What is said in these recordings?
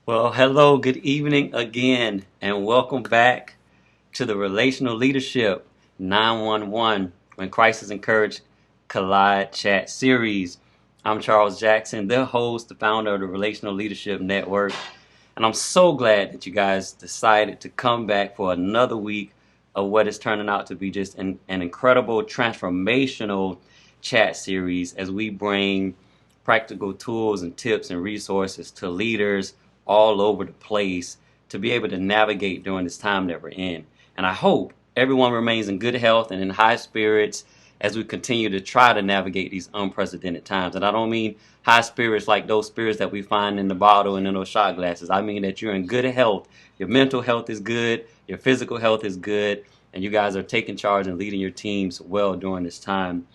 Well, hello, good evening again, and welcome back to the Relational Leadership 911 When Crisis Encourage Collide Chat series. I'm Charles Jackson, the host, the founder of the Relational Leadership Network, and I'm so glad that you guys decided to come back for another week of what is turning out to be just an incredible transformational chat series as we bring practical tools and tips and resources to leaders all over the place to be able to navigate during this time that we're in. And I hope everyone remains in good health and in high spirits as we continue to try to navigate these unprecedented times. And I don't mean high spirits like those spirits that we find in the bottle and in those shot glasses. I mean that you're in good health. Your mental health is good. Your physical health is good. And you guys are taking charge and leading your teams well during this time.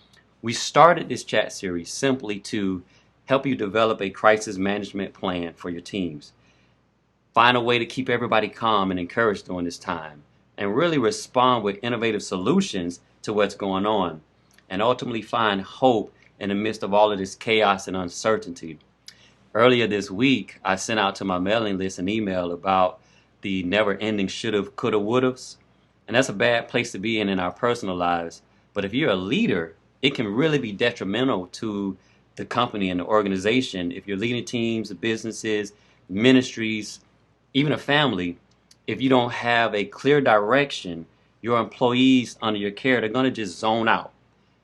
We started this chat series simply to help you develop a crisis management plan for your teams. Find a way to keep everybody calm and encouraged during this time, and really respond with innovative solutions to what's going on, and ultimately find hope in the midst of all of this chaos and uncertainty. Earlier this week, I sent out to my mailing list an email about the never-ending shoulda, coulda, wouldas, and that's a bad place to be in our personal lives. But if you're a leader, it can really be detrimental to the company and the organization if you're leading teams, businesses, ministries, even a family. If you don't have a clear direction, your employees under your care, they're going to just zone out.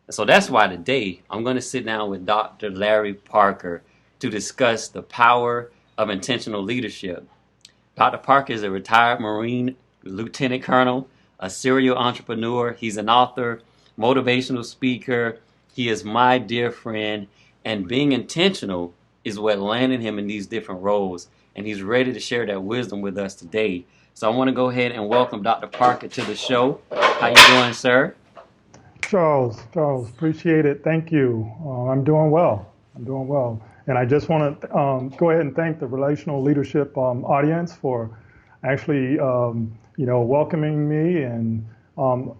And so that's why today I'm going to sit down with Dr. Larry Parker to discuss the power of intentional leadership. Dr. Parker is a retired Marine lieutenant colonel, a serial entrepreneur. He's an author, motivational speaker. He is my dear friend, and being intentional is what landed him in these different roles. And he's ready to share that wisdom with us today. So I want to go ahead and welcome Dr. Parker to the show. How you doing, sir? Charles, appreciate it. Thank you. I'm doing well. I'm doing well. And I just want to go ahead and thank the relational leadership audience for actually, welcoming me and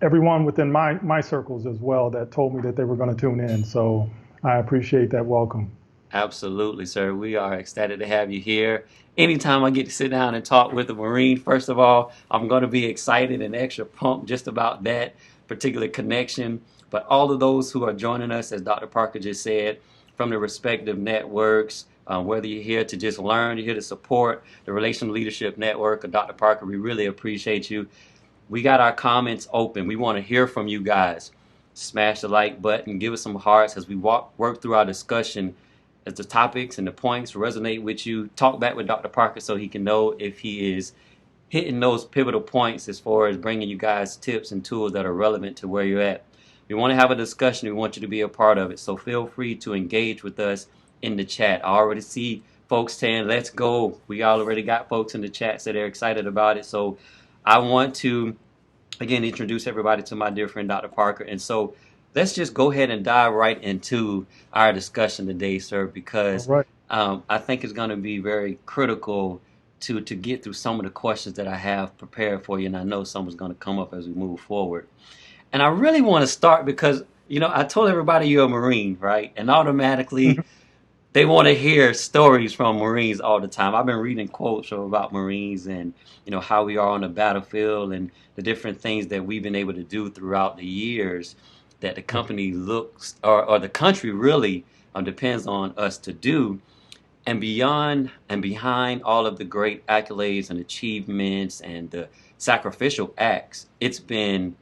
everyone within my circles as well that told me that they were going to tune in. So I appreciate that welcome. Absolutely, sir. We are ecstatic to have you here. Anytime I get to sit down and talk with a Marine, first of all, I'm going to be excited and extra pumped just about that particular connection. But all of those who are joining us, as Dr. Parker just said, from the respective networks, whether you're here to just learn, you're here to support the Relational Leadership Network or Dr. Parker, we really appreciate you. We got our comments open. We want to hear from you guys. Smash the like button, give us some hearts as we work through our discussion. As the topics and the points resonate with you, talk back with Dr. Parker so he can know if he is hitting those pivotal points as far as bringing you guys tips and tools that are relevant to where you're at. We want to have a discussion. We want you to be a part of it. So feel free to engage with us in the chat. I already see folks saying, let's go. We already got folks in the chat that are excited about it. So I want to, again, introduce everybody to my dear friend, Dr. Parker. And so let's just go ahead and dive right into our discussion today, sir, All because right. I think it's going to be very critical to get through some of the questions that I have prepared for you, and I know some is going to come up as we move forward. And I really want to start because, I told everybody you're a Marine, right? And automatically they want to hear stories from Marines all the time. I've been reading quotes about Marines and, how we are on the battlefield and the different things that we've been able to do throughout the years that the company looks or the country really depends on us to do. And beyond and behind all of the great accolades and achievements and the sacrificial acts, it's been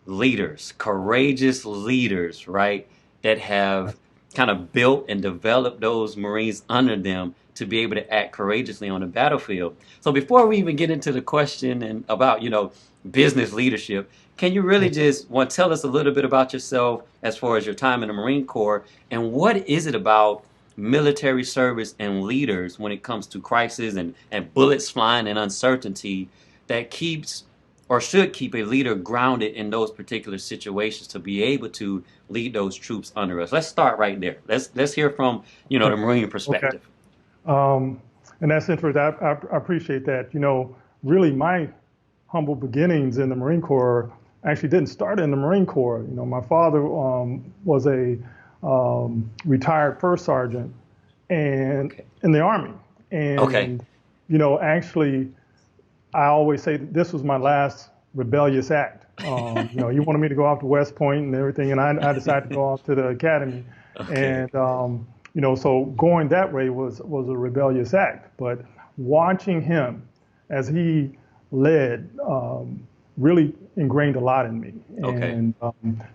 leaders, courageous leaders, right, that have kind of built and developed those Marines under them to be able to act courageously on the battlefield. So before we even get into the question and about, business leadership, can you really just want to tell us a little bit about yourself as far as your time in the Marine Corps and what is it about military service and leaders when it comes to crisis and bullets flying and uncertainty that keeps or should keep a leader grounded in those particular situations to be able to lead those troops under us. Let's start right there. Let's hear from Okay. the Marine Okay. perspective. Um, and that's interesting. I appreciate that. Really, my humble beginnings in the Marine Corps actually didn't start in the Marine Corps. My father was a retired first sergeant and Okay. in the Army, Okay. and actually, I always say that this was my last rebellious act. He wanted me to go off to West Point and everything, and I decided to go off to the academy. Okay. And, so going that way was a rebellious act. But watching him as he led really ingrained a lot in me. Okay. And,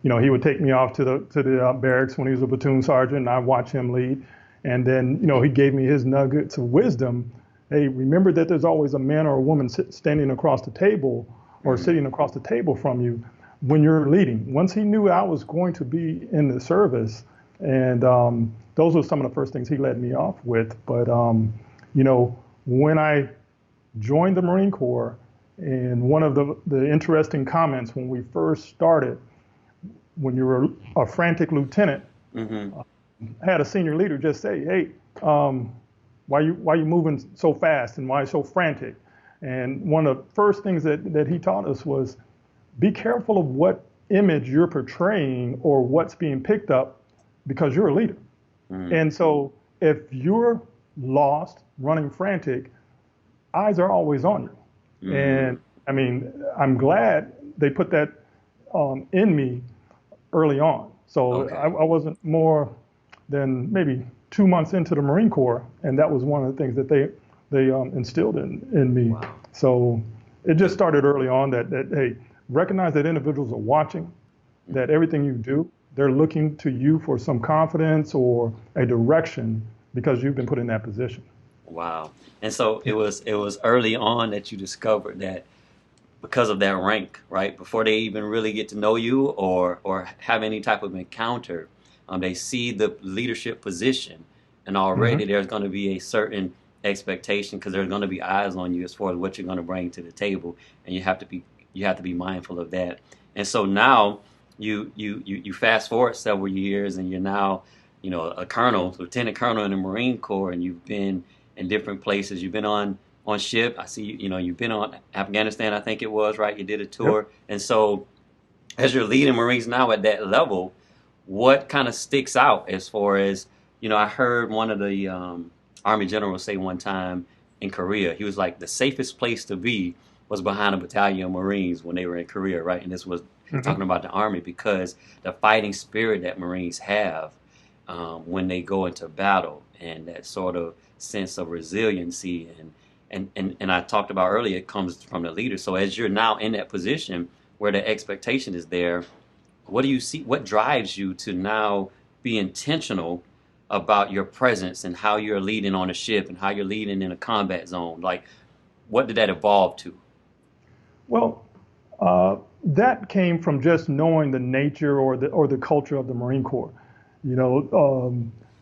he would take me off to the barracks when he was a platoon sergeant, and I watch him lead. And then, he gave me his nuggets of wisdom. Hey, remember that there's always a man or a woman standing across the table or sitting across the table from you when you're leading. Once he knew I was going to be in the service, and those were some of the first things he led me off with. But, when I joined the Marine Corps, and one of the interesting comments when we first started, when you were a frantic lieutenant, Mm-hmm. had a senior leader just say, hey, why you moving so fast and why so frantic? And one of the first things that he taught us was be careful of what image you're portraying or what's being picked up because you're a leader. Mm-hmm. And so if you're lost, running frantic, eyes are always on you. Mm-hmm. And I mean, I'm glad they put that in me early on. So Okay. I wasn't more than maybe 2 months into the Marine Corps, and that was one of the things that they instilled in me. Wow. So it just started early on that hey, recognize that individuals are watching, that everything you do, they're looking to you for some confidence or a direction because you've been put in that position. Wow. And so it was early on that you discovered that because of that rank, right? Before they even really get to know you or have any type of encounter, they see the leadership position, and already Mm-hmm. there's going to be a certain expectation because there's going to be eyes on you as far as what you're going to bring to the table, and you have to be mindful of that. And so now you fast forward several years, and you're now a colonel, lieutenant colonel in the Marine Corps, and you've been in different places. You've been on ship. I see you've been on Afghanistan, I think it was, right? You did a Yep. tour. And so as you're leading Marines now at that level, what kind of sticks out as far as, I heard one of the Army generals say one time in Korea, he was like, the safest place to be was behind a battalion of Marines when they were in Korea, right? And this was talking Mm-hmm. about the Army because the fighting spirit that Marines have when they go into battle, and that sort of sense of resiliency and I talked about earlier, it comes from the leader. So as you're now in that position where the expectation is there, what do you see? What drives you to now be intentional about your presence and how you're leading on a ship and how you're leading in a combat zone? Like, what did that evolve to? Well, that came from just knowing the nature or the culture of the Marine Corps.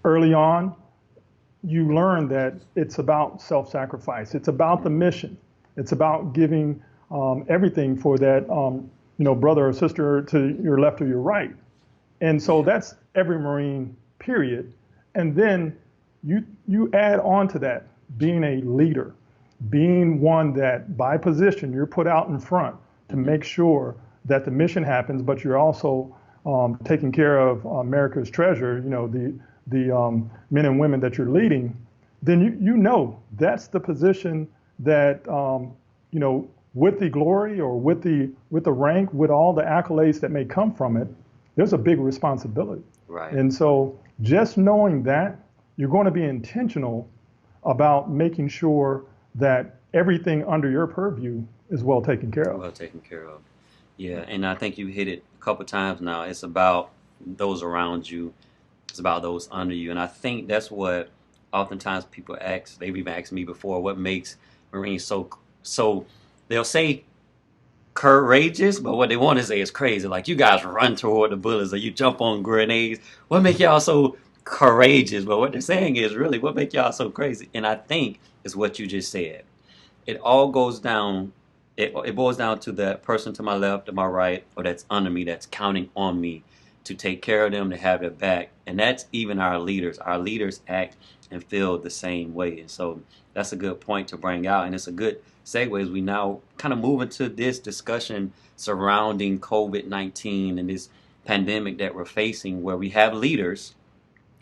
Early on, you learn that it's about self-sacrifice. It's about the mission. It's about giving everything for that, brother or sister to your left or your right. And so Yeah. that's every Marine, period. And then you add on to that being a leader, being one that by position you're put out in front to Mm-hmm. make sure that the mission happens, but you're also taking care of America's treasure, the men and women that you're leading. Then that's the position that with the glory or with the rank, with all the accolades that may come from it, there's a big responsibility. Right. And so just knowing that, you're going to be intentional about making sure that everything under your purview is well taken care of. Well taken care of. Yeah, and I think you hit it a couple times now. It's about those around you. It's about those under you. And I think that's what oftentimes people ask. They've even asked me before, what makes Marines so they'll say courageous, but what they want to say is crazy. Like, you guys run toward the bullets or you jump on grenades. What make y'all so courageous? But what they're saying is really what make y'all so crazy. And I think is what you just said. It all goes down. It boils down to that person to my left, to my right, or that's under me, that's counting on me to take care of them, to have their back. And that's even our leaders. Our leaders act and feel the same way. And so that's a good point to bring out. And it's a good segue as we now kind of move into this discussion surrounding COVID-19 and this pandemic that we're facing, where we have leaders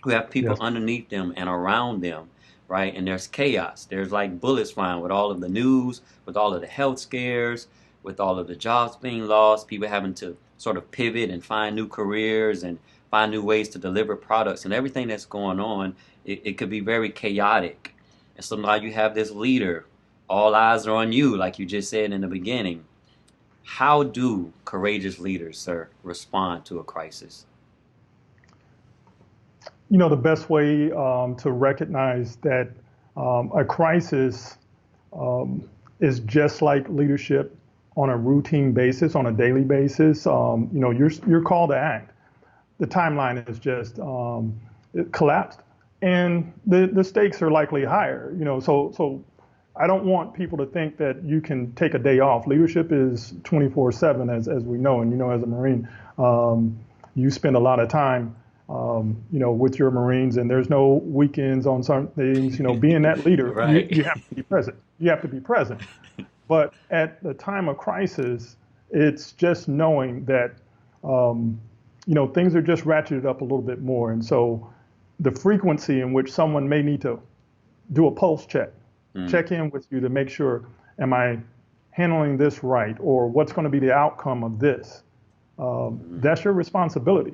who have people Yes. underneath them and around them, right? And there's chaos. There's like bullets flying with all of the news, with all of the health scares, with all of the jobs being lost, people having to sort of pivot and find new careers and find new ways to deliver products and everything that's going on. It could be very chaotic. And so now you have this leader, all eyes are on you, like you just said in the beginning. How do courageous leaders, sir, respond to a crisis? The best way to recognize that a crisis is just like leadership on a routine basis, on a daily basis. You're called to act. The timeline is just it collapsed, and the stakes are likely higher. So I don't want people to think that you can take a day off. Leadership is 24/7, as we know, and as a Marine, you spend a lot of time, with your Marines, and there's no weekends on some things. Being that leader, Right. you have to be present. You have to be present. But at the time of crisis, it's just knowing that, things are just ratcheted up a little bit more. And so the frequency in which someone may need to do a pulse check in with you to make sure, am I handling this right? Or what's going to be the outcome of this? That's your responsibility.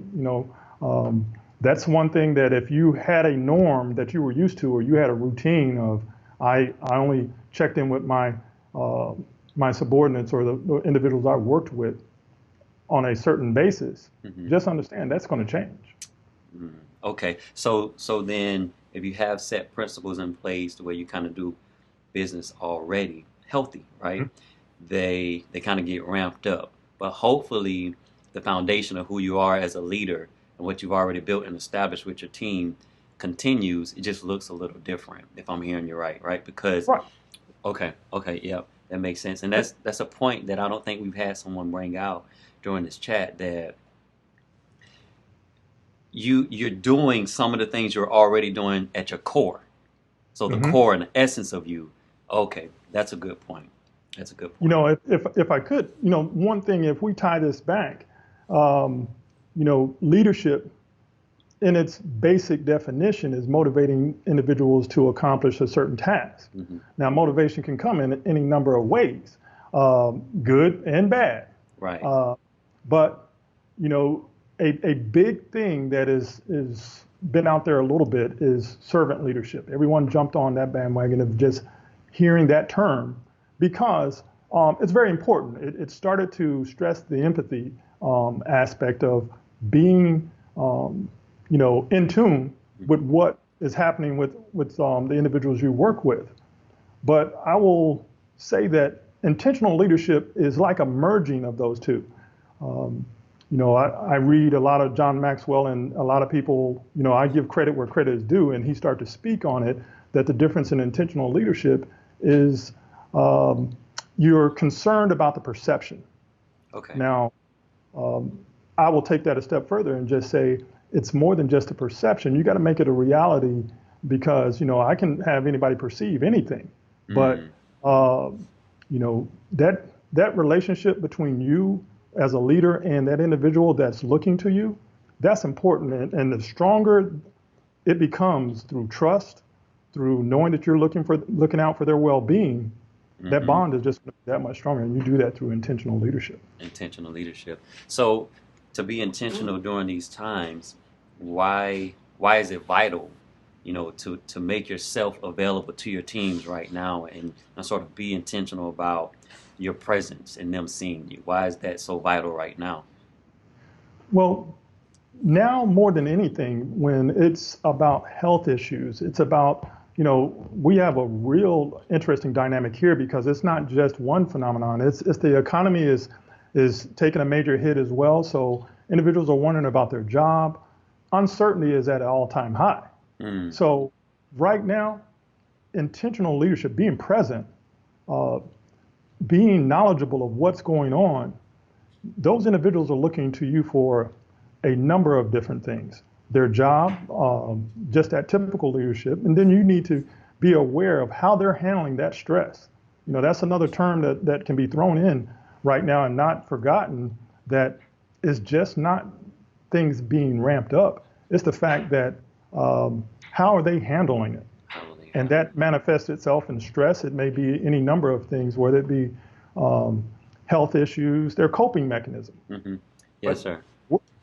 That's one thing that if you had a norm that you were used to, or you had a routine of, I only checked in with my subordinates or the individuals I worked with on a certain basis, just understand that's going to change. Okay, so then if you have set principles in place the way you kind of do business already, healthy, right? They kind of get ramped up, but hopefully the foundation of who you are as a leader and what you've already built and established with your team continues. It just looks a little different, if I'm hearing you right? Because Right. Okay, yeah, that makes sense, and that's a point that I don't think we've had someone bring out during this chat, that you're doing some of the things you're already doing at your core. So the core and the essence of you. Okay, that's a good point. That's a good point. If I could, one thing, if we tie this back, leadership in its basic definition is motivating individuals to accomplish a certain task. Now, motivation can come in any number of ways, good and bad. Right. But a big thing that is been out there a little bit is servant leadership. Everyone jumped on that bandwagon of just hearing that term because it's very important. It started to stress the empathy aspect of being in tune with what is happening with the individuals you work with. But I will say that intentional leadership is like a merging of those two. I read a lot of John Maxwell, and a lot of people, I give credit where credit is due, and he started to speak on it, that the difference in intentional leadership is you're concerned about the perception. Okay. Now, I will take that a step further and just say it's more than just a perception. You got to make it a reality, because, I can have anybody perceive anything, but, that relationship between you as a leader and that individual that's looking to you, that's important. And the stronger it becomes through trust, through knowing that you're looking out for their well-being, that bond is just that much stronger. And you do that through intentional leadership. Intentional leadership. So to be intentional during these times, why is it vital, to make yourself available to your teams right now and sort of be intentional about your presence and them seeing you? Why is that so vital right now? Well, now more than anything, when it's about health issues, it's about, we have a real interesting dynamic here, because it's not just one phenomenon. It's the economy is taking a major hit as well. So individuals are wondering about their job. Uncertainty is at an all-time high. So right now, intentional leadership, being present, being knowledgeable of what's going on, those individuals are looking to you for a number of different things. Their job, just that typical leadership, and then you need to be aware of how they're handling that stress. That's another term that can be thrown in right now and not forgotten, that is just not things being ramped up. It's the fact that how are they handling it? and that manifests itself in stress. It may be any number of things, whether it be health issues, their coping mechanism. Hmm. Yes, But sir.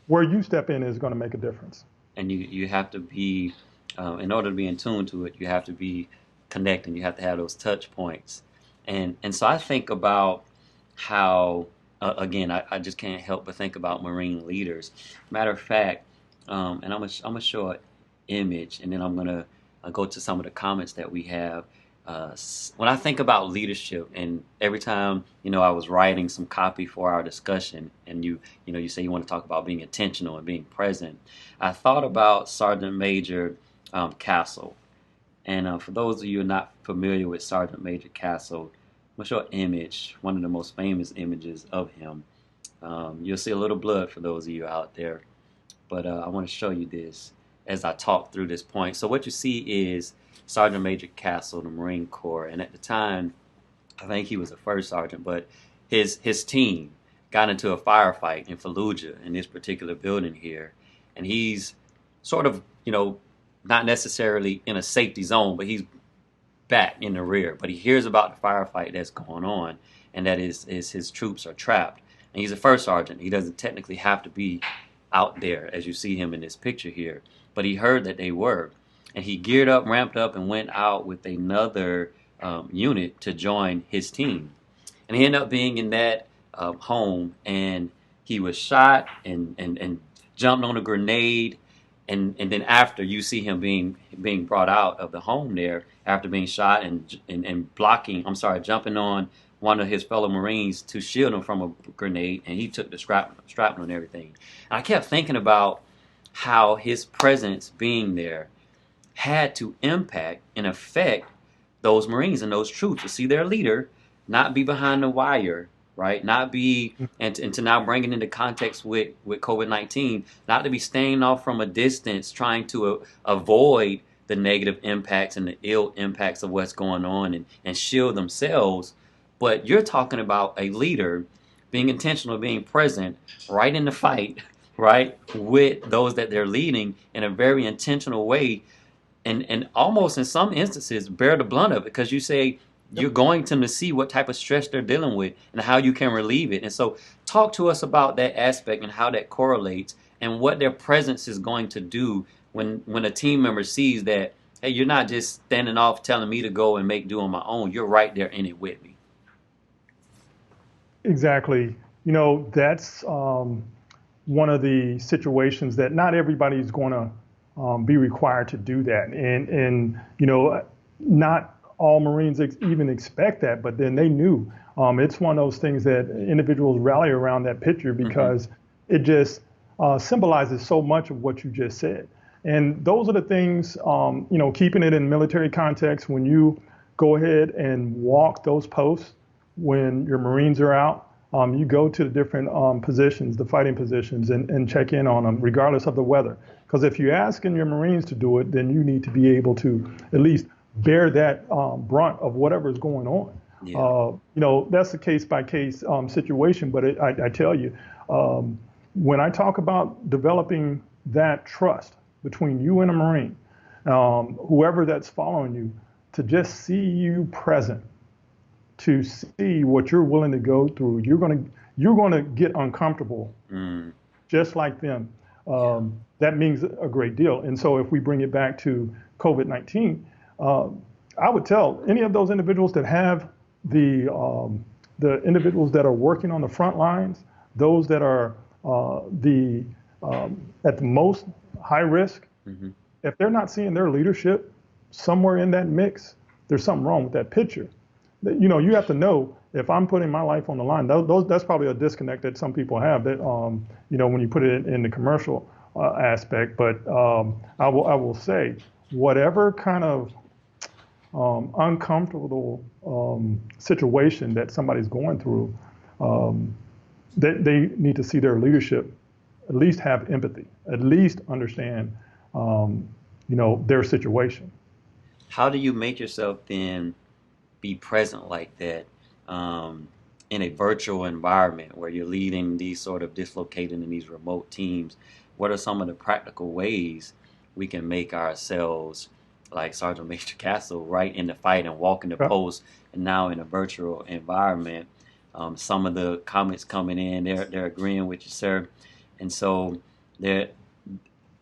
where you step in is going to make a difference. And you have to be, in order to be in tune to it, you have to be connecting. You have to have those touch points. And so I think about how, again, I just can't help but think about Marine leaders. Matter of fact, and I'm gonna show an image, and then I'm gonna go to some of the comments that we have. When I think about leadership, and every time I was writing some copy for our discussion, and you say you want to talk about being intentional and being present, I thought about Sergeant Major Castle. And for those of you who are not familiar with Sergeant Major Castle, I'm gonna show an image, one of the most famous images of him. You'll see a little blood for those of you out there, but I want to show you this as I talk through this point. So what you see is Sergeant Major Castle, the Marine Corps, and at the time, I think he was a first sergeant, but his team got into a firefight in Fallujah in this particular building here, and he's sort of not necessarily in a safety zone, but he's back in the rear. But he hears about the firefight that's going on, and that is his troops are trapped. And he's a first sergeant. He doesn't technically have to be out there as you see him in this picture here, but he heard that they were. And he geared up, ramped up, and went out with another unit to join his team. And he ended up being in that home, and he was shot and jumped on a grenade. And then after, you see him being brought out of the home there after being shot and jumping on one of his fellow Marines to shield him from a grenade, and he took the shrapnel and everything. And I kept thinking about how his presence being there had to impact and affect those Marines and those troops to see their leader not be behind the wire, right? Not be, and to now bring it into context with COVID-19, not to be staying off from a distance, trying to avoid the negative impacts and the ill impacts of what's going on and shield themselves. But you're talking about a leader being intentional, being present right in the fight, right, with those that they're leading in a very intentional way. And almost in some instances bear the blunt of it, because you say you're going to see what type of stress they're dealing with and how you can relieve it. And so talk to us about that aspect and how that correlates and what their presence is going to do when a team member sees that, hey, you're not just standing off telling me to go and make do on my own. You're right there in it with me. Exactly. That's one of the situations that not everybody's going to be required to do that. And not all Marines even expect that, but then they knew. It's one of those things that individuals rally around that picture because it just symbolizes so much of what you just said. And those are the things, keeping it in military context, when you go ahead and walk those posts, when your Marines are out, you go to the different positions, the fighting positions, and check in on them, regardless of the weather. Because if you're asking your Marines to do it, then you need to be able to at least bear that brunt of whatever is going on. Yeah. That's a case-by-case situation, but I tell you, when I talk about developing that trust between you and a Marine, whoever that's following you, to just see you present, to see what you're willing to go through, you're gonna get uncomfortable, just like them. That means a great deal. And so if we bring it back to COVID-19, I would tell any of those individuals that have the individuals that are working on the front lines, those that are at the most high risk, if they're not seeing their leadership somewhere in that mix, there's something wrong with that picture. You have to know, if I'm putting my life on the line, that's probably a disconnect that some people have, that when you put it in the commercial aspect. But I will say, whatever kind of uncomfortable situation that somebody's going through, they need to see their leadership at least have empathy, at least understand their situation. How do you make yourself then be present like that in a virtual environment where you're leading these sort of dislocated and these remote teams? What are some of the practical ways we can make ourselves like Sergeant Major Castle right in the fight and walking the Yeah. post, and now in a virtual environment. Some of the comments coming in, they're agreeing with you, sir. And so there,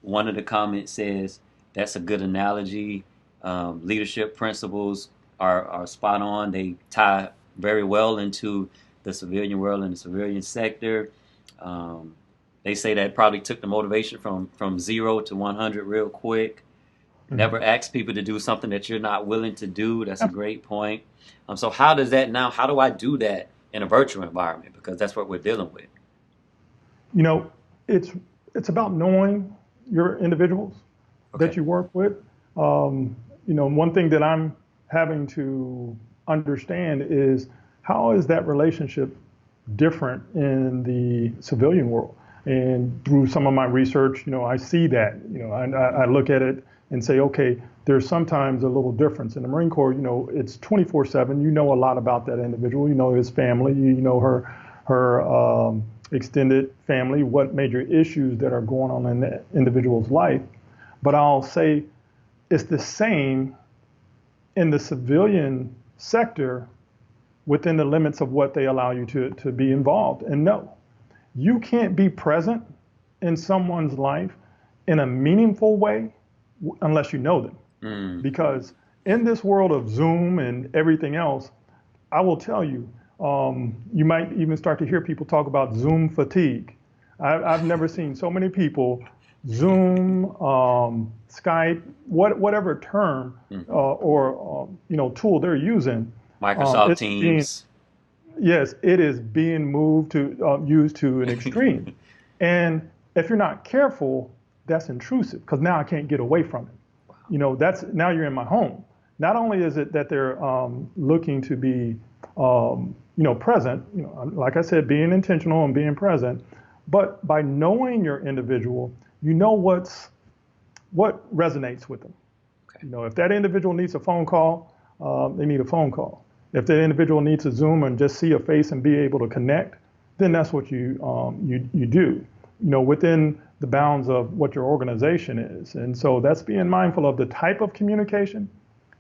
one of the comments says that's a good analogy. Leadership principles are spot on. They tie very well into the civilian world and the civilian sector. Um, they say that probably took the motivation from 0 to 100 real quick. Never ask people to do something that you're not willing to do. That's a great point. So how does that now? How do I do that in a virtual environment? Because that's what we're dealing with. You know, it's it's about knowing your individuals that Okay. you work with. One thing that I'm having to understand is how is that relationship different in the civilian world? And through some of my research, I see that. I look at it and say, okay, there's sometimes a little difference. In the Marine Corps, it's 24/7. You know a lot about that individual. You know his family. You know her extended family, what major issues that are going on in the individual's life. But I'll say it's the same in the civilian sector within the limits of what they allow you to be involved. And no, you can't be present in someone's life in a meaningful way unless you know them. Because in this world of Zoom and everything else, I will tell you, you might even start to hear people talk about Zoom fatigue. I've never seen so many people Zoom, Skype, whatever term or tool they're using. Microsoft It's being Teams. Yes, it is being moved to used to an extreme, and if you're not careful, that's intrusive because now I can't get away from it. That's now you're in my home. Not only is it that they're looking to be, present, like I said, being intentional and being present, but by knowing your individual, you know what resonates with them. Okay. If that individual needs a phone call, they need a phone call. If that individual needs to Zoom and just see a face and be able to connect, then that's what you do. Within the bounds of what your organization is, and so that's being mindful of the type of communication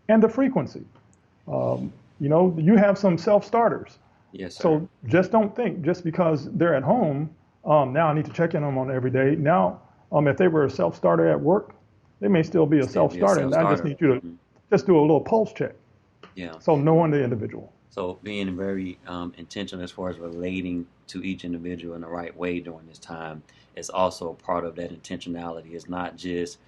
and the frequency. You have some self-starters. Yes, sir. So just don't think just because they're at home, now I need to check in on them every day. Now, if they were a self-starter at work, they may still be a Still be a self-starter, and I just self-starter. need you to just do a little pulse check. Yeah. So knowing the individual. So being very intentional as far as relating to each individual in the right way during this time is also a part of that intentionality. It's not just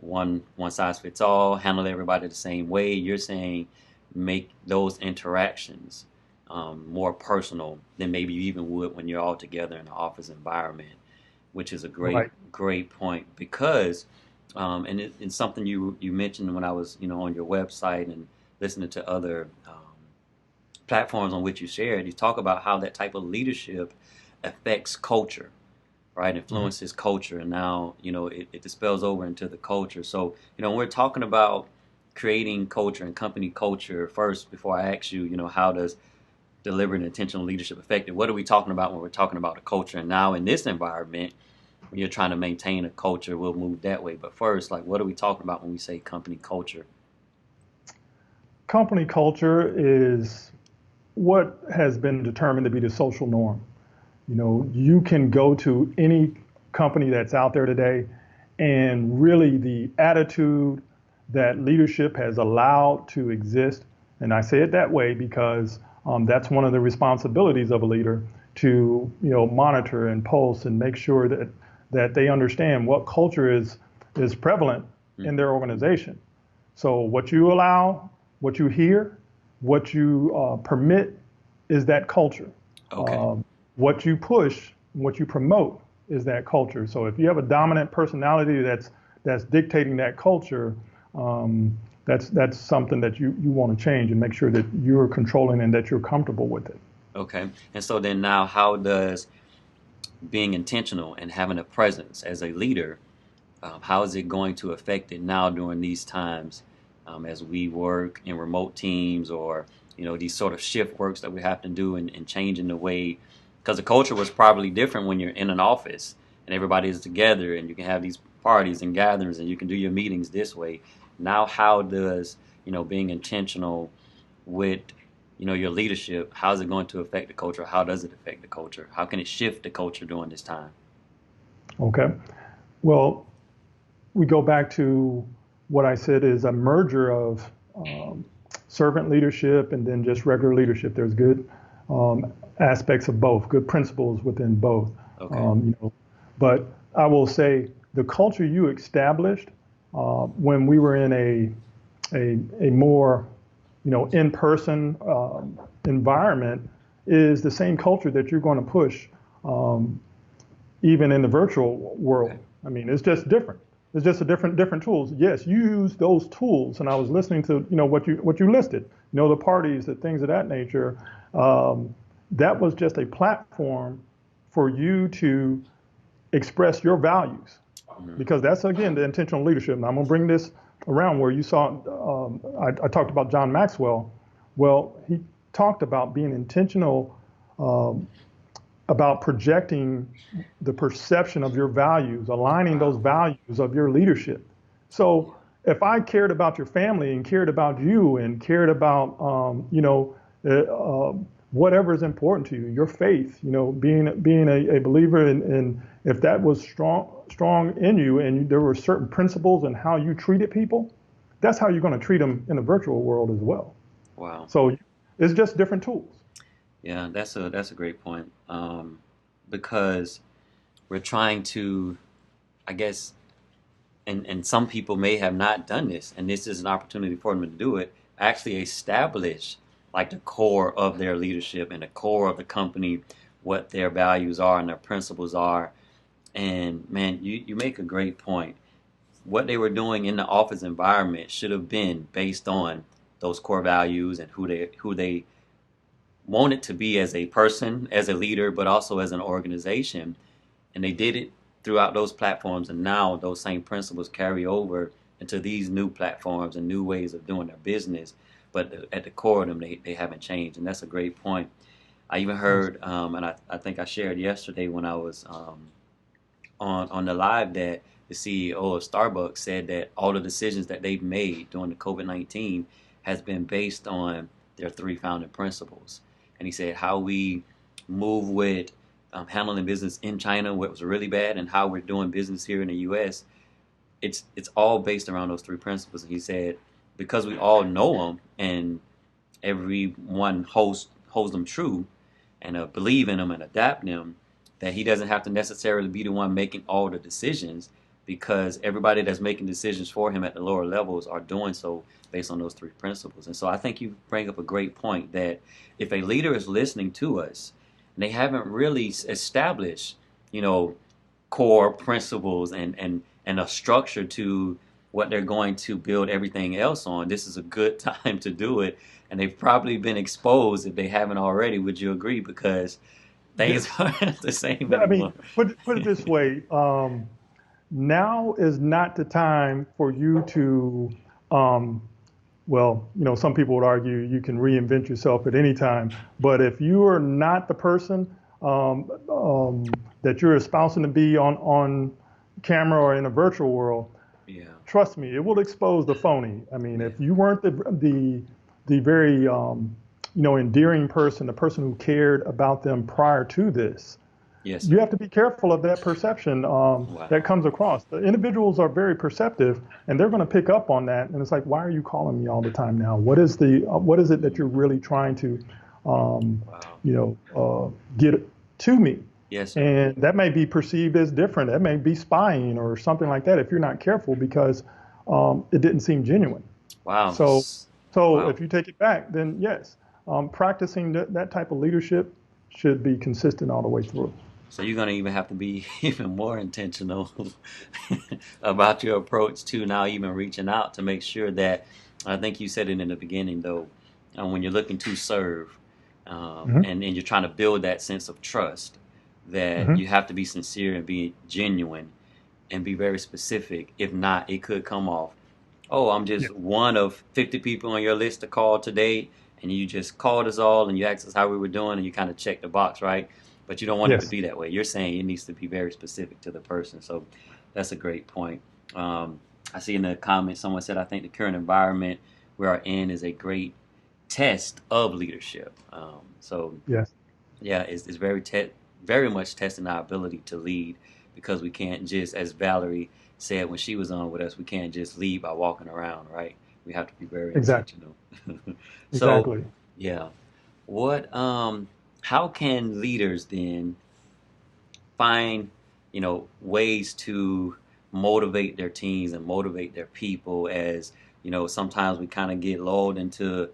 one size fits all, handle everybody the same way. You're saying make those interactions more personal than maybe you even would when you're all together in an office environment, which is a Right. great point because and it's something you mentioned when I was on your website and listening to other platforms on which you shared. You talk about how that type of leadership affects culture, right? Influences culture, and now it dispels over into the culture. So when we're talking about creating culture and company culture, first before I ask you, how does deliberate and intentional leadership affect it? What are we talking about when we're talking about a culture? And now in this environment, when you're trying to maintain a culture, we'll move that way. But first, like, what are we talking about when we say company culture? Company culture is what has been determined to be the social norm. You can go to any company that's out there today, and really the attitude that leadership has allowed to exist, and I say it that way because that's one of the responsibilities of a leader to monitor and pulse and make sure that they understand what culture is prevalent in their organization. So what you allow, what you hear, what you permit is that culture. Okay. What you push, what you promote is that culture. So if you have a dominant personality that's dictating that culture, that's something that you want to change and make sure that you're controlling and that you're comfortable with it. Okay. And so then now, how does being intentional and having a presence as a leader, how is it going to affect it now during these times as we work in remote teams or these sort of shift works that we have to do and changing the way, because the culture was probably different when you're in an office and everybody is together and you can have these parties and gatherings and you can do your meetings this way. Now, how does, being intentional with, your leadership, how is it going to affect the culture? How does it affect the culture? How can it shift the culture during this time? Okay. Well, we go back to what I said is a merger of servant leadership and then just regular leadership. There's good aspects of both, good principles within both. Okay. But I will say the culture you established when we were in a more in-person environment is the same culture that you're going to push even in the virtual world. Okay. I mean, it's just different. It's just a different tools. Yes, you use those tools, and I was listening to what you listed. The parties, the things of that nature. That was just a platform for you to express your values, because that's again the intentional leadership. And I'm gonna bring this around where you saw. I talked about John Maxwell. Well, he talked about being intentional. About projecting the perception of your values, aligning those values of your leadership. So if I cared about your family and cared about you and cared about, whatever is important to you, your faith, being a believer, and if that was strong in you, and there were certain principles in how you treated people, that's how you're going to treat them in the virtual world as well. Wow. So it's just different tools. Yeah, that's a great point. Because we're trying to, I guess, and some people may have not done this, and this is an opportunity for them to do it, actually establish like the core of their leadership and the core of the company, what their values are and their principles are. And man, you make a great point. What they were doing in the office environment should have been based on those core values and who they wanted to be as a person, as a leader, but also as an organization. And they did it throughout those platforms. And now those same principles carry over into these new platforms and new ways of doing their business. But at the core of them, they haven't changed. And that's a great point. I even heard, and I think I shared yesterday when I was on the live, that the CEO of Starbucks said that all the decisions that they've made during the COVID-19 has been based on their three founding principles. And he said how we move with handling business in China, what was really bad, and how we're doing business here in the U.S. It's all based around those three principles. And he said because we all know them and everyone holds them true and believe in them and adapt them, that he doesn't have to necessarily be the one making all the decisions, because everybody that's making decisions for him at the lower levels are doing so based on those three principles. And so I think you bring up a great point that if a leader is listening to us and they haven't really established, core principles and a structure to what they're going to build everything else on, this is a good time to do it. And they've probably been exposed if they haven't already. Would you agree? Because things Yes. aren't the same I anymore. mean, put it this way. Now is not the time for you to, some people would argue you can reinvent yourself at any time. But if you are not the person that you're espousing to be on camera or in a virtual world, Yeah. trust me, it will expose the phony. I mean, Yeah. if you weren't the very endearing person, the person who cared about them prior to this, Yes, you sir. have to be careful of that perception that Wow. comes across. The individuals are very perceptive, and they're going to pick up on that. And it's like, why are you calling me all the time now? What is it that you're really trying to, Wow. get to me? Yes, sir. And that may be perceived as different. That may be spying or something like that if you're not careful, because it didn't seem genuine. Wow. So, so Wow. if you take it back, then yes, practicing that type of leadership should be consistent all the way through. So you're going to even have to be even more intentional about your approach to now even reaching out to make sure that, I think you said it in the beginning though, when you're looking to serve Hmm. and you're trying to build that sense of trust, that Hmm. you have to be sincere and be genuine and be very specific. If not, it could come off, oh, I'm Yeah. just one of 50 people on your list to call today, and you just called us all and you asked us how we were doing, and you kind of checked the box, right? But you don't want it to Yes. be that way. You're saying it needs to be very specific to the person. So that's a great point. Um, I see in the comments someone said, I think the current environment we are in is a great test of leadership. So Yes. yeah, it's very much testing our ability to lead, because we can't just, as Valerie said when she was on with us, we can't just lead by walking around, right? We have to be very Exactly. intentional. So Exactly. yeah, what how can leaders then find, ways to motivate their teams and motivate their people, as sometimes we kind of get lulled into,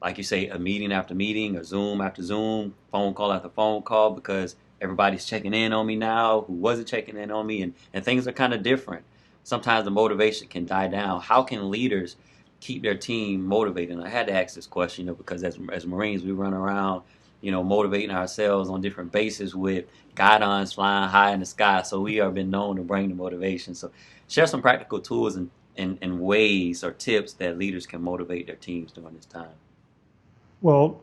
like you say, a meeting after meeting, or Zoom after Zoom, phone call after phone call, because everybody's checking in on me now who wasn't checking in on me, and things are kind of different. Sometimes the motivation can die down. How can leaders keep their team motivated? And I had to ask this question, because as Marines, we run around, motivating ourselves on different bases with guidons flying high in the sky. So we have been known to bring the motivation. So share some practical tools and ways or tips that leaders can motivate their teams during this time. Well,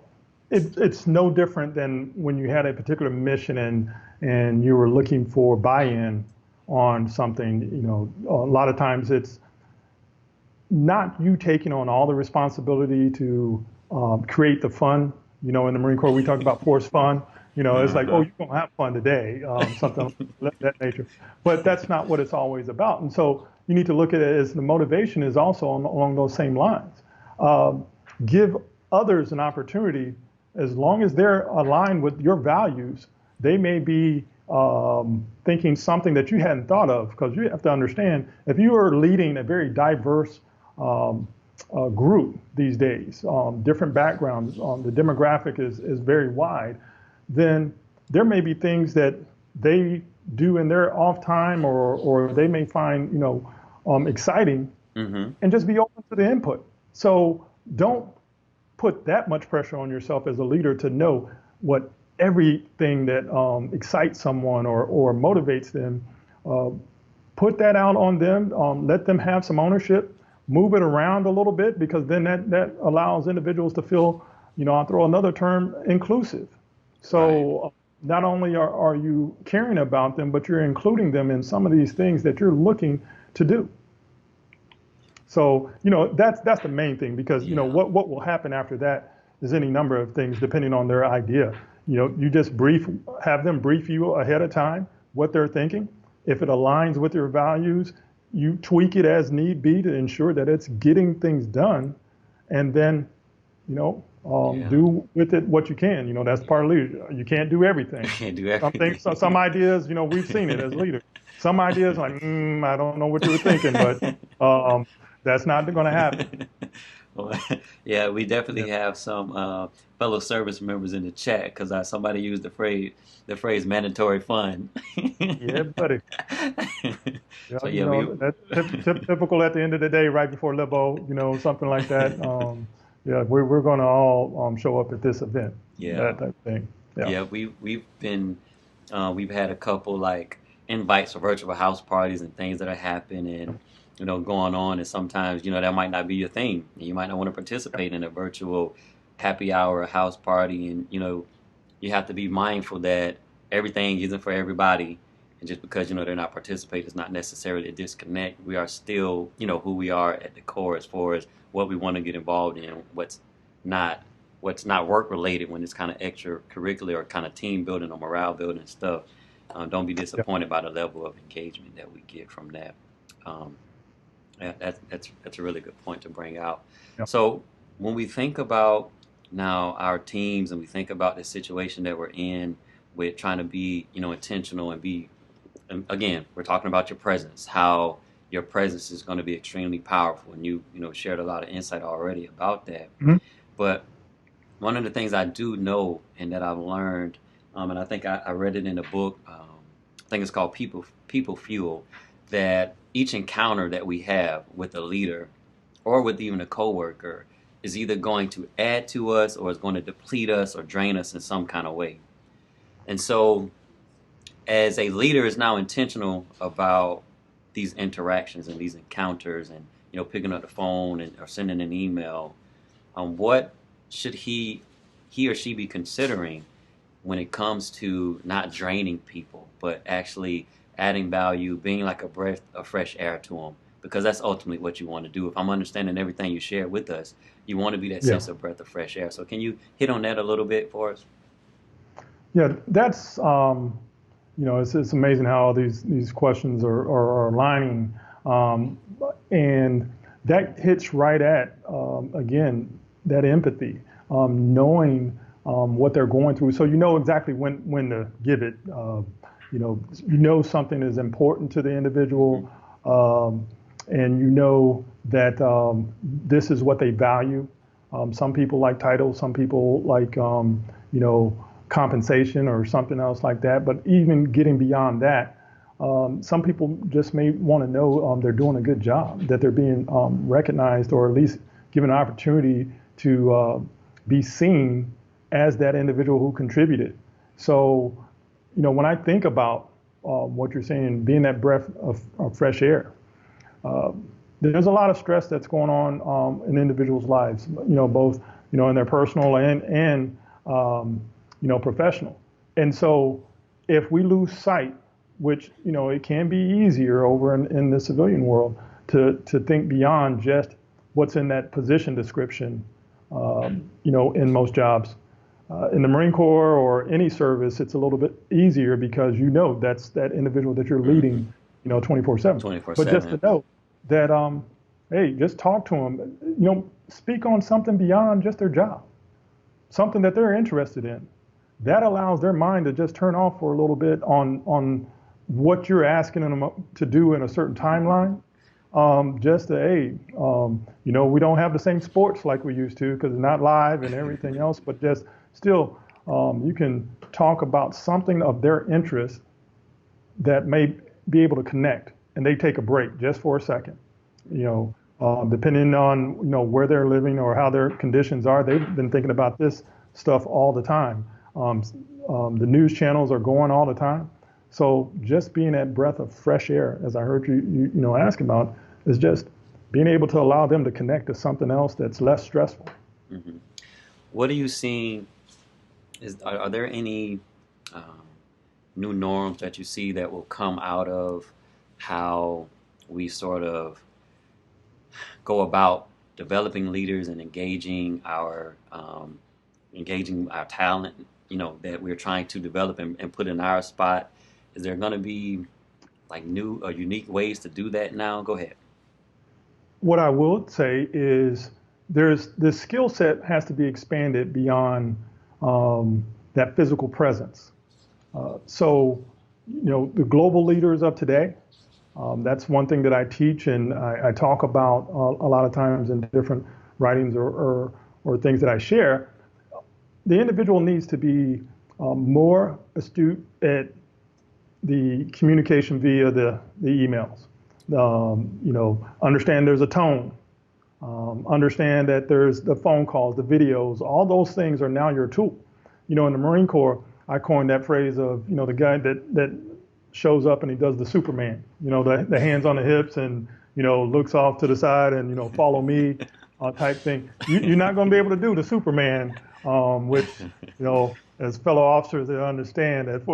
it's no different than when you had a particular mission and you were looking for buy-in on something. A lot of times it's not you taking on all the responsibility to create the fun. In the Marine Corps, we talk about forced fun. It's like, oh, Uh-huh. you're going to have fun today, something of that nature. But that's not what it's always about. And so you need to look at it as the motivation is also along those same lines. Um, Give others an opportunity, as long as they're aligned with your values. They may be thinking something that you hadn't thought of, because you have to understand, if you are leading a very diverse um, group these days, different backgrounds, the demographic is very wide, then there may be things that they do in their off time, or they may find exciting, Mm-hmm. and just be open to the input. So don't put that much pressure on yourself as a leader to know what everything that excites someone or motivates them. Uh, Put that out on them. Let them have some ownership. Move it around a little bit, because then that allows individuals to feel, I'll throw another term, inclusive. Right. So not only are you caring about them, but you're including them in some of these things that you're looking to do. So that's the main thing, because Yeah. what will happen after that is any number of things depending on their idea. You just have them brief you ahead of time what they're thinking. If it aligns with your values, you tweak it as need be to ensure that it's getting things done, and then Yeah. do with it what you can. That's part of leadership. You can't do everything. Can't do Some things, everything. some ideas, we've seen it as leaders. Some ideas like, I don't know what you were thinking, but um, that's not going to happen. Well, yeah, we Yeah, definitely have some fellow service members in the chat, because somebody used the phrase mandatory fun. yeah, buddy. Yeah, So yeah, we that's typical at the end of the day, right before Libo, something like that. Yeah, we're going to all show up at this event, yeah. that type of thing. Yeah. Yeah, we've had a couple like invites for virtual house parties and things that are happening and going on, and sometimes that might not be your thing. You might not want to participate in a virtual happy hour or house party, and you have to be mindful that everything isn't for everybody, and just because they're not participating is not necessarily a disconnect. We are still who we are at the core, as far as what we want to get involved in, not what's not work related, when it's kind of extracurricular or kind of team building or morale building stuff. Don't be Yeah. disappointed by the level of engagement that we get from that. Um, that's a really good point to bring out. Yeah. So when we think about now our teams, and we think about the situation that we're in with trying to be intentional and be, and again, we're talking about your presence, how your presence is going to be extremely powerful, and you shared a lot of insight already about that. Mhm. But one of the things I do know and that I've learned, and I think I read it in a book. I think it's called People Fuel. That each encounter that we have with a leader, or with even a coworker, is either going to add to us, or is going to deplete us or drain us in some kind of way. And so, as a leader is now intentional about these interactions and these encounters, and picking up the phone or sending an email, what should he or she be considering when it comes to not draining people, but actually adding value, being like a breath of fresh air to them? because that's ultimately what you want to do. If I'm understanding everything you share with us, you want to be that Yeah. sense of breath of fresh air. So can you hit on that a little bit for us? Yeah, that's it's amazing how all these questions are aligning, um, and that hits right at again that empathy, knowing what they're going through, so you know exactly when to give it. Something is important to the Mm-hmm. individual, and you know that this is what they value. Some people like titles, some people like you know compensation or something else like that. But even getting beyond that, some people just may want to know they're doing a good job, that they're being recognized, or at least given an opportunity to be seen as that individual who contributed. So, when I think about what you're saying, being that breath of fresh air, uh, there's a lot of stress that's going on in individuals' lives, both, in their personal and professional. And so if we lose sight, which, it can be easier over in the civilian world to think beyond just what's in that position description, in most jobs. In the Marine Corps or any service, it's a little bit easier because that's that individual that you're Mm-hmm. leading, 24/7. But just 24/7. to know that, hey, just talk to them, speak on something beyond just their job, something that they're interested in. That allows their mind to just turn off for a little bit on what you're asking them to do in a certain timeline. Just to, hey, we don't have the same sports like we used to because it's not live and everything else, but just still, you can talk about something of their interest that may be able to connect, and they take a break just for a second. Depending on where they're living or how their conditions are, they've been thinking about this stuff all the time. Um, the news channels are going all the time. So just being that breath of fresh air, as I heard you ask about, is just being able to allow them to connect to something else that's less stressful. Mm-hmm. What are you seeing? Are there any um, new norms that you see that will come out of how we sort of go about developing leaders and engaging our talent, that we're trying to develop and put in our spot? Is there going to be like new or unique ways to do that now? Go ahead. What I will say is there's the skill set has to be expanded beyond that physical presence. So, the global leaders of today, that's one thing that I teach and I talk about a lot of times in different writings or things that I share. The individual needs to be more astute at the communication via the emails. Understand there's a tone. Understand that there's the phone calls, the videos. All those things are now your tool. In the Marine Corps, I coined that phrase of the guy that shows up and he does the Superman. The hands on the hips and looks off to the side and follow me type thing. You're not going to be able to do the Superman, which as fellow officers, they understand that,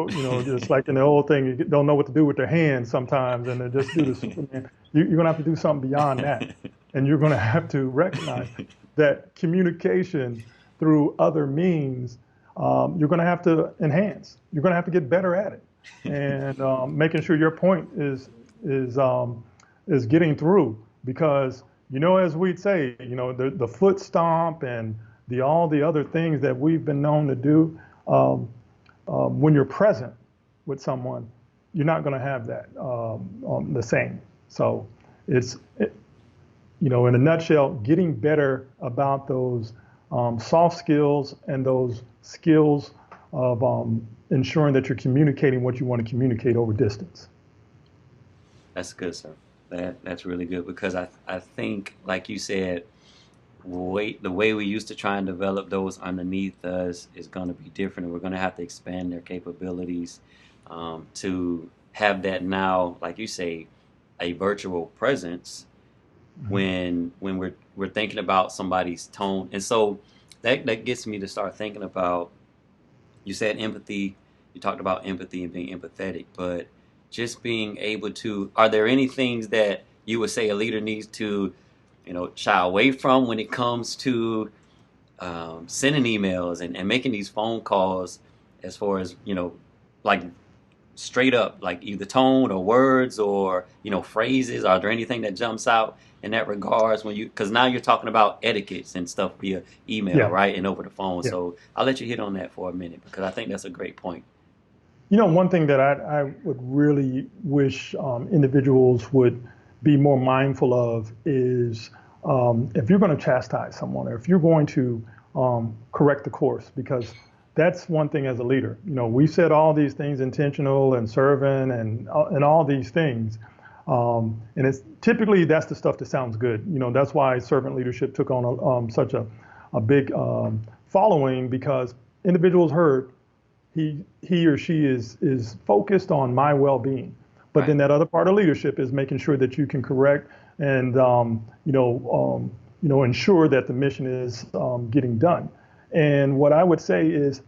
just like in the old thing, you don't know what to do with their hands sometimes, and they just do the Superman. You're going to have to do something beyond that. And you're going to have to recognize that communication through other means, you're going to have to enhance. You're going to have to get better at it. And making sure your point is getting through. Because, as we'd say, the foot stomp and all the other things that we've been known to do, when you're present with someone, you're not going to have that the same. So in a nutshell, getting better about those soft skills and those skills of ensuring that you're communicating what you want to communicate over distance. That's good, sir. That's really good because I think, like you said, the way we used to try and develop those underneath us is going to be different, and we're going to have to expand their capabilities to have that now, like you say, a virtual presence Mhm. when we're thinking about somebody's tone. And so that gets me to start thinking about, you said empathy, you talked about empathy and being empathetic, but just being able to, are there any things that you would say a leader needs to, shy away from when it comes to sending emails and making these phone calls, as far as, like straight up, like either tone or words or, phrases? Are there anything that jumps out in that regards when because now you're talking about etiquettes and stuff via email, Yeah, right? And over the phone. yeah. So I'll let you hit on that for a minute because I think that's a great point. One thing that I would really wish individuals would be more mindful of is if you're going to chastise someone or if you're going to correct the course, because that's one thing as a leader. We said all these things, intentional and servant and all these things. And it's typically that's the stuff that sounds good. That's why servant leadership took on such a big following, because individuals heard he or she is focused on my well-being. But Right. then that other part of leadership is making sure that you can correct and ensure that the mission is getting done. And what I would say is,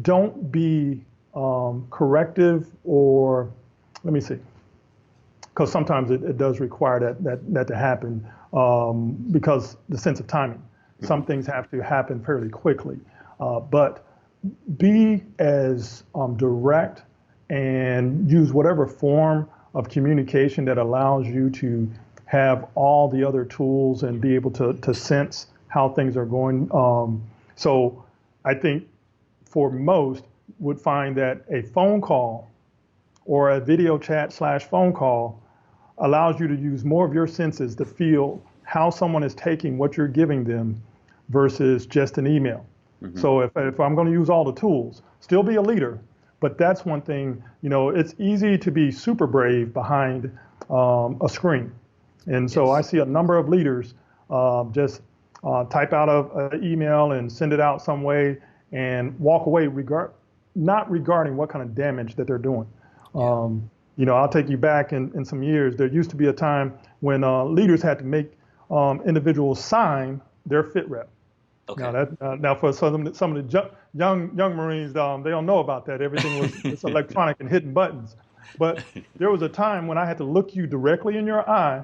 don't be corrective, or let me see, because sometimes it does require that to happen, because the sense of timing. Some things have to happen fairly quickly, but be as direct and use whatever form of communication that allows you to have all the other tools and be able to sense how things are going. So I think for most would find that a phone call or a video chat / phone call allows you to use more of your senses to feel how someone is taking what you're giving them versus just an email. Mm-hmm. So if I'm going to use all the tools, still be a leader, but that's one thing. It's easy to be super brave behind a screen. And so I Yes. see a number of leaders just type out an email and send it out some way and walk away not regarding what kind of damage that they're doing. Yeah. I'll take you back in some years. There used to be a time when leaders had to make individuals sign their fit rep. Okay. Now for some of the young Marines, they don't know about that. Everything was it's electronic and hitting buttons. But there was a time when I had to look you directly in your eye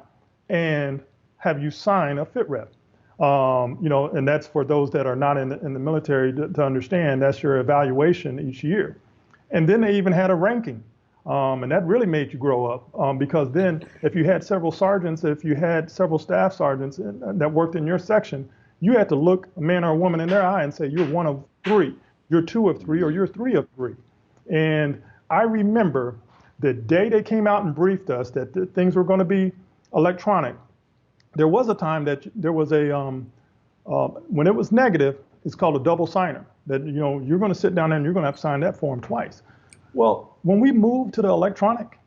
and have you sign a fit rep. And that's for those that are not in the military to understand. That's your evaluation each year. And then they even had a ranking. And that really made you grow up, because then if you had several sergeants, if you had several staff sergeants that worked in your section, you had to look a man or a woman in their eye and say, you're one of three, you're two of three, or you're three of three. And I remember the day they came out and briefed us that things were going to be electronic. There was a time that there was when it was negative, it's called a double signer, that you're going to sit down there and you're going to have to sign that form twice. Well, when we moved to the electronic,